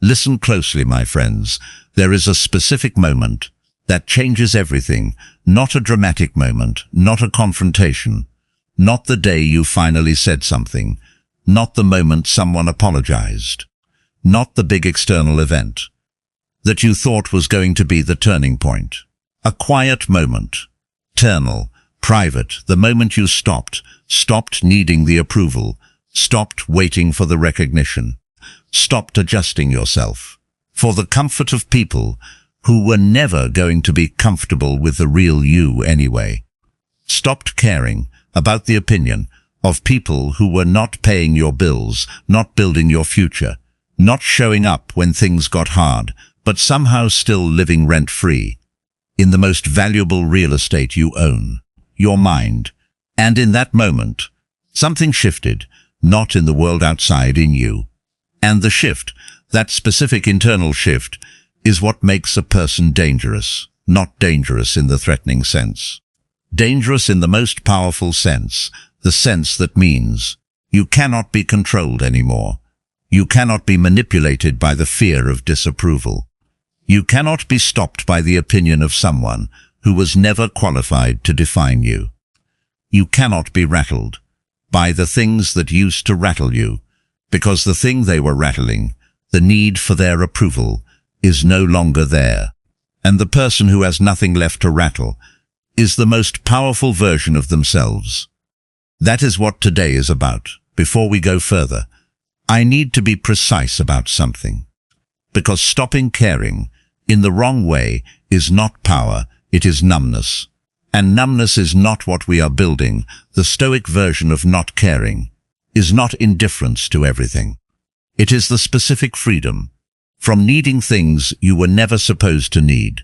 Listen closely, my friends. There is a specific moment that changes everything, not a dramatic moment, not a confrontation, not the day you finally said something, not the moment someone apologized, not the big external event that you thought was going to be the turning point. A quiet moment, eternal, private, the moment you stopped needing the approval, stopped waiting for the recognition, stopped adjusting yourself for the comfort of people who were never going to be comfortable with the real you anyway. Stopped caring about the opinion of people who were not paying your bills, not building your future, not showing up when things got hard, but somehow still living rent-free in the most valuable real estate you own, your mind. And in that moment, something shifted, not in the world outside, in you. And the shift, that specific internal shift, is what makes a person dangerous, not dangerous in the threatening sense. Dangerous in the most powerful sense, the sense that means you cannot be controlled anymore. You cannot be manipulated by the fear of disapproval. You cannot be stopped by the opinion of someone who was never qualified to define you. You cannot be rattled by the things that used to rattle you, because the thing they were rattling, the need for their approval, is no longer there. And the person who has nothing left to rattle is the most powerful version of themselves. That is what today is about. Before we go further, I need to be precise about something. Because stopping caring in the wrong way is not power, it is numbness. And numbness is not what we are building. The Stoic version of not caring is not indifference to everything. It is the specific freedom from needing things you were never supposed to need.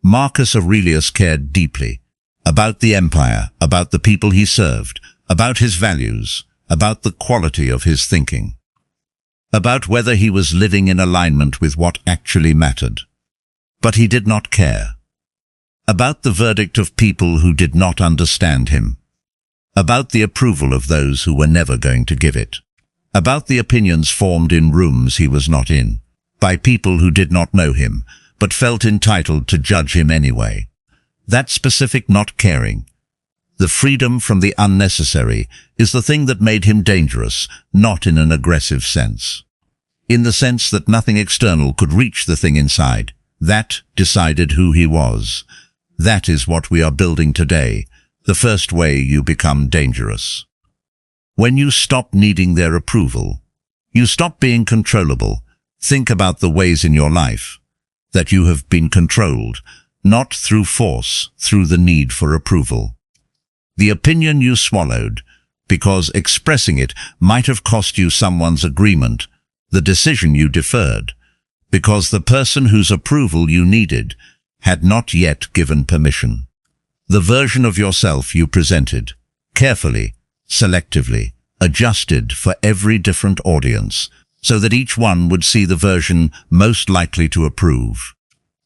Marcus Aurelius cared deeply about the empire, about the people he served, about his values, about the quality of his thinking, about whether he was living in alignment with what actually mattered. But he did not care about the verdict of people who did not understand him, about the approval of those who were never going to give it, about the opinions formed in rooms he was not in, by people who did not know him, but felt entitled to judge him anyway. That specific not caring, the freedom from the unnecessary, is the thing that made him dangerous, not in an aggressive sense. In the sense that nothing external could reach the thing inside. That decided who he was. That is what we are building today, the first way you become dangerous. When you stop needing their approval, you stop being controllable. Think about the ways in your life that you have been controlled, not through force, through the need for approval. The opinion you swallowed, because expressing it might have cost you someone's agreement, the decision you deferred, because the person whose approval you needed had not yet given permission. The version of yourself you presented, carefully, selectively, adjusted for every different audience, so that each one would see the version most likely to approve.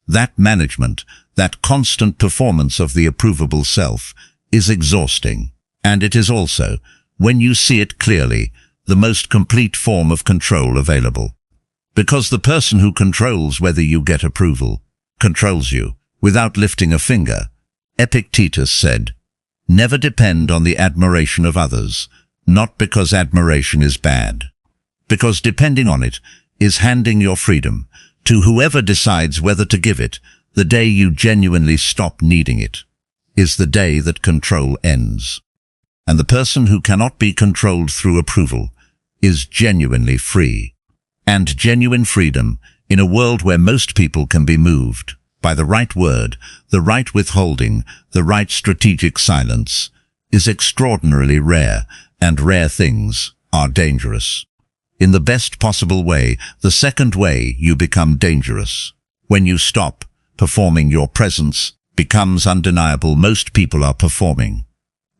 That management, that constant performance of the approvable self, is exhausting, and it is also, when you see it clearly, the most complete form of control available. Because the person who controls whether you get approval controls you without lifting a finger. Epictetus said, "Never depend on the admiration of others, not because admiration is bad, because depending on it is handing your freedom to whoever decides whether to give it. The day you genuinely stop needing it is the day that control ends. And the person who cannot be controlled through approval is genuinely free. And genuine freedom, in a world where most people can be moved by the right word, the right withholding, the right strategic silence, is extraordinarily rare, and rare things are dangerous. In the best possible way, the second way you become dangerous. When you stop performing, your presence becomes undeniable. Most people are performing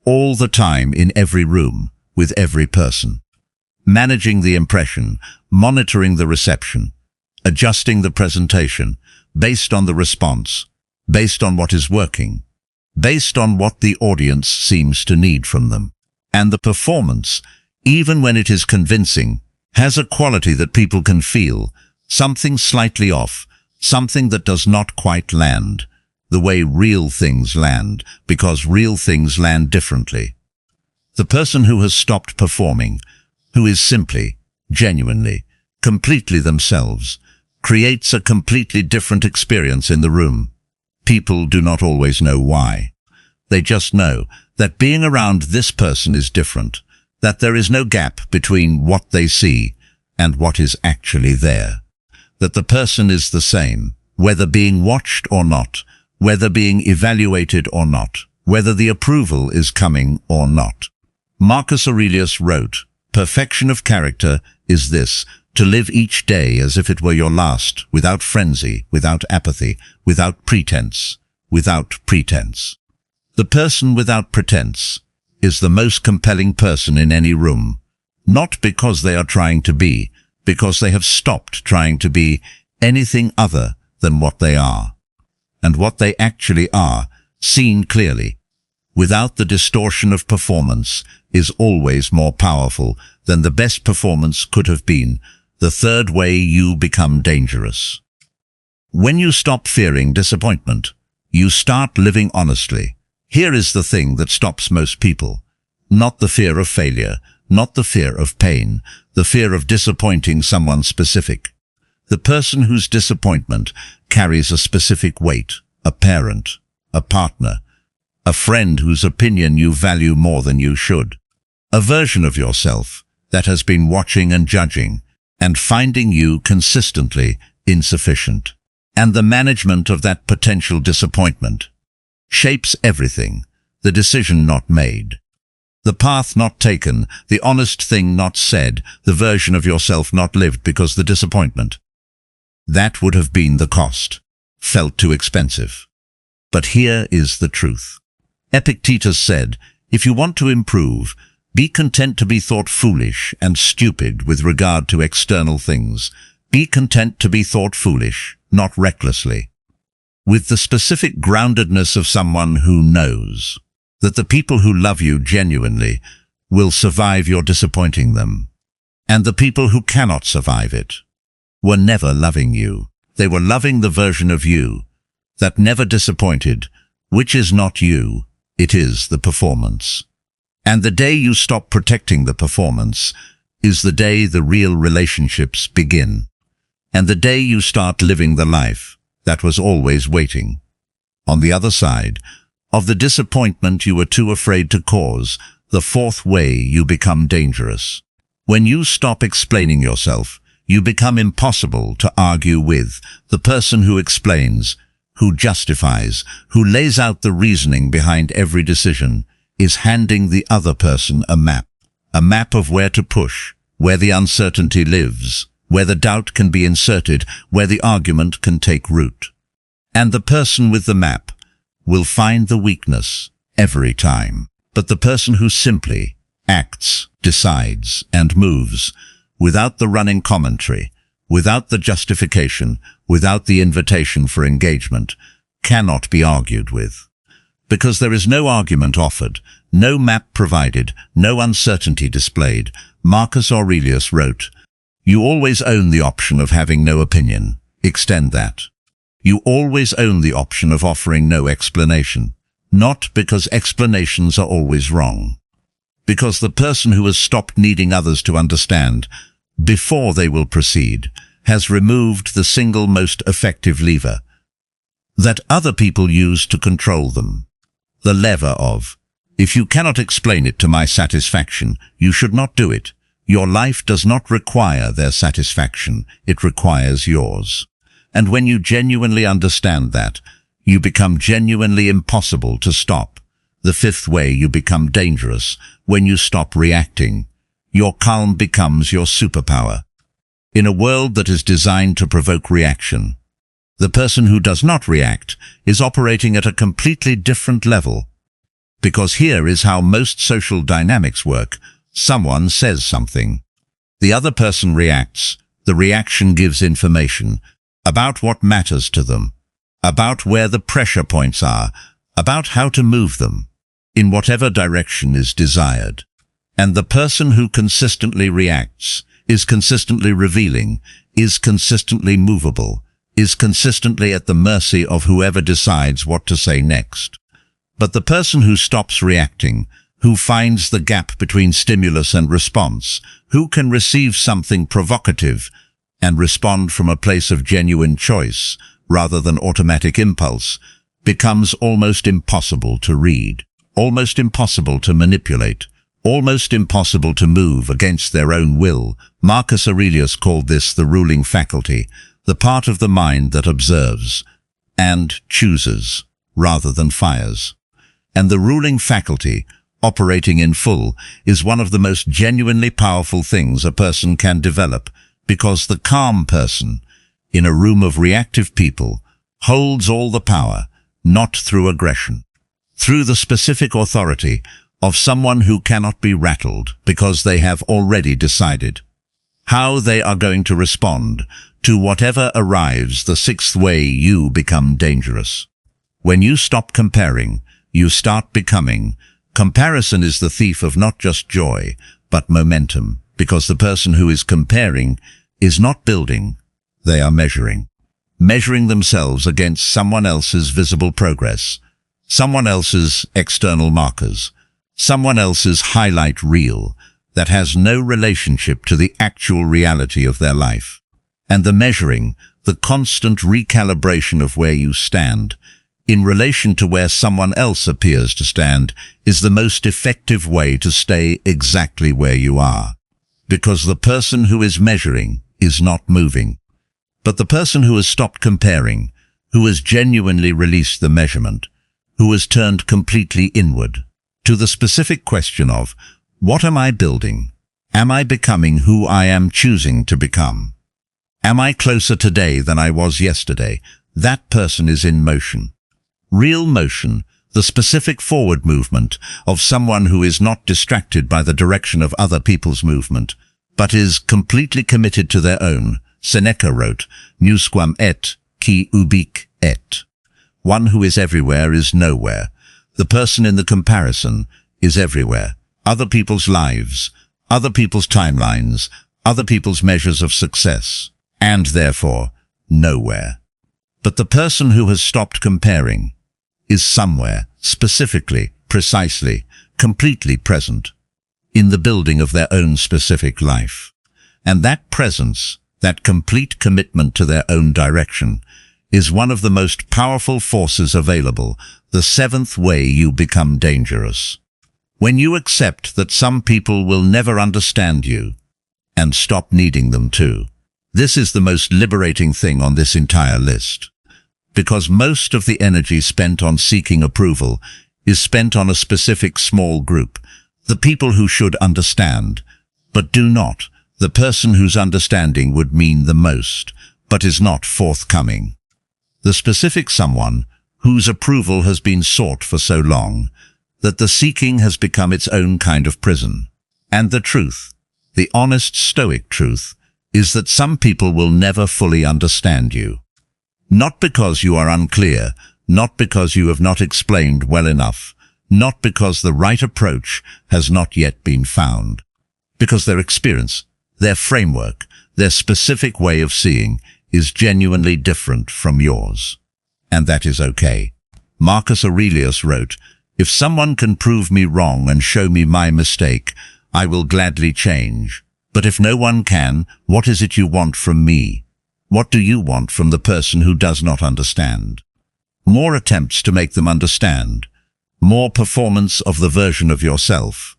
all the time, in every room, with every person. Managing the impression, monitoring the reception, adjusting the presentation, based on the response, based on what is working, based on what the audience seems to need from them. And the performance, even when it is convincing, has a quality that people can feel, something slightly off, something that does not quite land, the way real things land, because real things land differently. The person who has stopped performing, who is simply, genuinely, completely themselves, creates a completely different experience in the room. People do not always know why. They just know that being around this person is different, that there is no gap between what they see and what is actually there, that the person is the same, whether being watched or not, whether being evaluated or not, whether the approval is coming or not. Marcus Aurelius wrote, "Perfection of character is this, to live each day as if it were your last, without frenzy, without apathy, without pretense, without pretense." The person without pretense is the most compelling person in any room, not because they are trying to be, because they have stopped trying to be anything other than what they are, and what they actually are, seen clearly, without the distortion of performance, is always more powerful than the best performance could have been. The third way you become dangerous. When you stop fearing disappointment, you start living honestly. Here is the thing that stops most people. Not the fear of failure, not the fear of pain, the fear of disappointing someone specific. The person whose disappointment carries a specific weight, a parent, a partner, a friend whose opinion you value more than you should, a version of yourself that has been watching and judging and finding you consistently insufficient. And the management of that potential disappointment shapes everything, the decision not made, the path not taken, the honest thing not said, the version of yourself not lived because the disappointment. That would have been the cost, felt too expensive. But here is the truth. Epictetus said, if you want to improve, be content to be thought foolish and stupid with regard to external things. Be content to be thought foolish, not recklessly, with the specific groundedness of someone who knows that the people who love you genuinely will survive your disappointing them, and the people who cannot survive it were never loving you. They were loving the version of you that never disappointed, which is not you, it is the performance. And the day you stop protecting the performance is the day the real relationships begin, and the day you start living the life that was always waiting. On the other side of the disappointment you were too afraid to cause, the fourth way you become dangerous. When you stop explaining yourself, you become impossible to argue with. The person who explains, who justifies, who lays out the reasoning behind every decision, is handing the other person a map of where to push, where the uncertainty lives, where the doubt can be inserted, where the argument can take root. And the person with the map will find the weakness every time. But the person who simply acts, decides, and moves, without the running commentary, without the justification, without the invitation for engagement, cannot be argued with. Because there is no argument offered, no map provided, no uncertainty displayed. Marcus Aurelius wrote, "You always own the option of having no opinion. Extend that. You always own the option of offering no explanation. Not because explanations are always wrong. Because the person who has stopped needing others to understand, before they will proceed, has removed the single most effective lever that other people use to control them. The lever of, if you cannot explain it to my satisfaction, you should not do it. Your life does not require their satisfaction, it requires yours. And when you genuinely understand that, you become genuinely impossible to stop. The fifth way you become dangerous, when you stop reacting. Your calm becomes your superpower. In a world that is designed to provoke reaction, the person who does not react is operating at a completely different level. Because here is how most social dynamics work. Someone says something. The other person reacts. The reaction gives information about what matters to them, about where the pressure points are, about how to move them, in whatever direction is desired. And the person who consistently reacts is consistently revealing, is consistently movable, is consistently at the mercy of whoever decides what to say next. But the person who stops reacting, who finds the gap between stimulus and response, who can receive something provocative and respond from a place of genuine choice rather than automatic impulse, becomes almost impossible to read, almost impossible to manipulate, almost impossible to move against their own will. Marcus Aurelius called this the ruling faculty, the part of the mind that observes and chooses rather than fires. And the ruling faculty, operating in full, is one of the most genuinely powerful things a person can develop, because the calm person, in a room of reactive people, holds all the power, not through aggression, through the specific authority of someone who cannot be rattled because they have already decided how they are going to respond to whatever arrives. The sixth way you become dangerous. When you stop comparing, you start becoming. Comparison is the thief of not just joy, but momentum, because the person who is comparing is not building, they are measuring. Measuring themselves against someone else's visible progress, someone else's external markers, someone else's highlight reel that has no relationship to the actual reality of their life. And the measuring, the constant recalibration of where you stand in relation to where someone else appears to stand, is the most effective way to stay exactly where you are. Because the person who is measuring is not moving. But the person who has stopped comparing, who has genuinely released the measurement, who has turned completely inward to the specific question of, what am I building? Am I becoming who I am choosing to become? Am I closer today than I was yesterday? That person is in motion. Real motion, the specific forward movement of someone who is not distracted by the direction of other people's movement, but is completely committed to their own. Seneca wrote, "Nusquam et, qui ubique et." One who is everywhere is nowhere. The person in the comparison is everywhere. Other people's lives, other people's timelines, other people's measures of success, and therefore nowhere. But the person who has stopped comparing is somewhere, specifically, precisely, completely present, in the building of their own specific life. And that presence, that complete commitment to their own direction, is one of the most powerful forces available, the seventh way you become dangerous. When you accept that some people will never understand you, and stop needing them to, this is the most liberating thing on this entire list. Because most of the energy spent on seeking approval is spent on a specific small group, the people who should understand, but do not, the person whose understanding would mean the most, but is not forthcoming. The specific someone whose approval has been sought for so long that the seeking has become its own kind of prison. And the truth, the honest Stoic truth, is that some people will never fully understand you. Not because you are unclear, not because you have not explained well enough, not because the right approach has not yet been found, because their experience, their framework, their specific way of seeing is genuinely different from yours. And that is okay. Marcus Aurelius wrote, "If someone can prove me wrong and show me my mistake, I will gladly change. But if no one can, what is it you want from me? What do you want from the person who does not understand? More attempts to make them understand, more performance of the version of yourself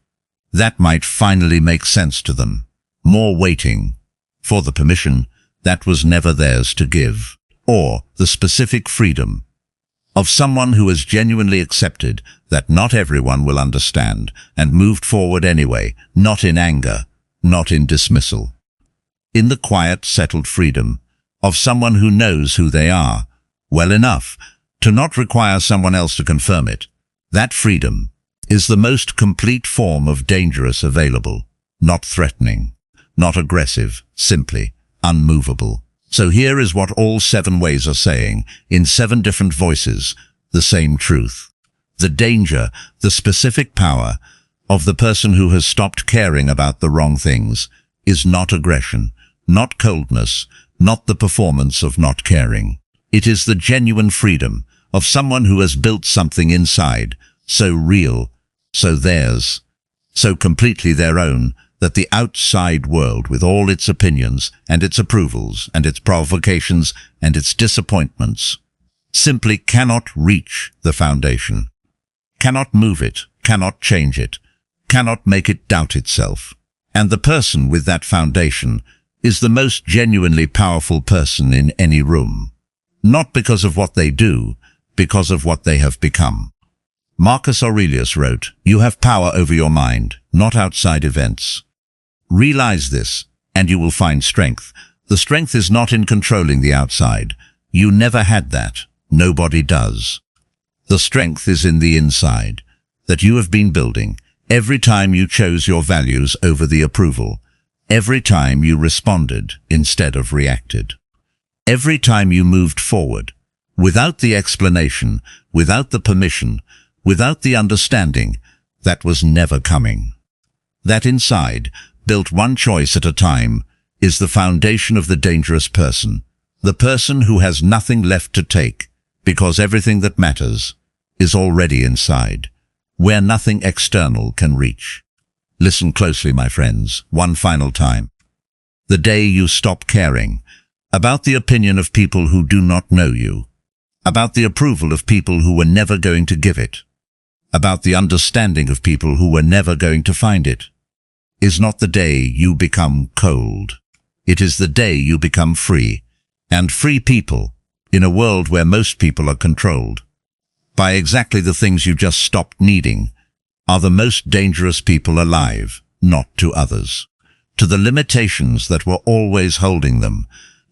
that might finally make sense to them, more waiting for the permission that was never theirs to give, or the specific freedom of someone who has genuinely accepted that not everyone will understand and moved forward anyway, not in anger, not in dismissal. In the quiet, settled freedom of someone who knows who they are well enough to not require someone else to confirm it. That freedom is the most complete form of dangerous available, not threatening, not aggressive, simply unmovable. So here is what all 7 ways are saying, in 7 different voices, the same truth. The danger, the specific power of the person who has stopped caring about the wrong things is not aggression, not coldness, not the performance of not caring. It is the genuine freedom of someone who has built something inside, so real, so theirs, so completely their own, that the outside world, with all its opinions and its approvals and its provocations and its disappointments, simply cannot reach the foundation, cannot move it, cannot change it, cannot make it doubt itself. And the person with that foundation is the most genuinely powerful person in any room, not because of what they do, because of what they have become. Marcus Aurelius wrote, "You have power over your mind, not outside events." Realize this, and you will find strength. The strength is not in controlling the outside. You never had that. Nobody does. The strength is in the inside, that you have been building every time you chose your values over the approval, every time you responded instead of reacted, every time you moved forward, without the explanation, without the permission, without the understanding that was never coming. That inside, built one choice at a time, is the foundation of the dangerous person, the person who has nothing left to take, because everything that matters is already inside, where nothing external can reach. Listen closely, my friends, one final time. The day you stop caring about the opinion of people who do not know you, about the approval of people who were never going to give it, about the understanding of people who were never going to find it, is not the day you become cold. It is the day you become free, and free people, in a world where most people are controlled by exactly the things you just stopped needing, are the most dangerous people alive, not to others, to the limitations that were always holding them,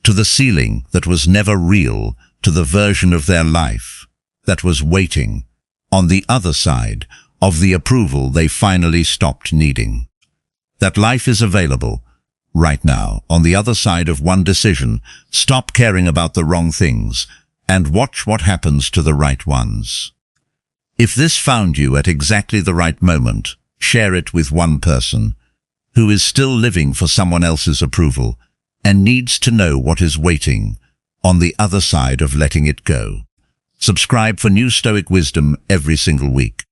to the ceiling that was never real, to the version of their life that was waiting on the other side of the approval they finally stopped needing. That life is available right now on the other side of one decision. Stop caring about the wrong things and watch what happens to the right ones. If this found you at exactly the right moment, share it with one person who is still living for someone else's approval and needs to know what is waiting on the other side of letting it go. Subscribe for new Stoic wisdom every single week.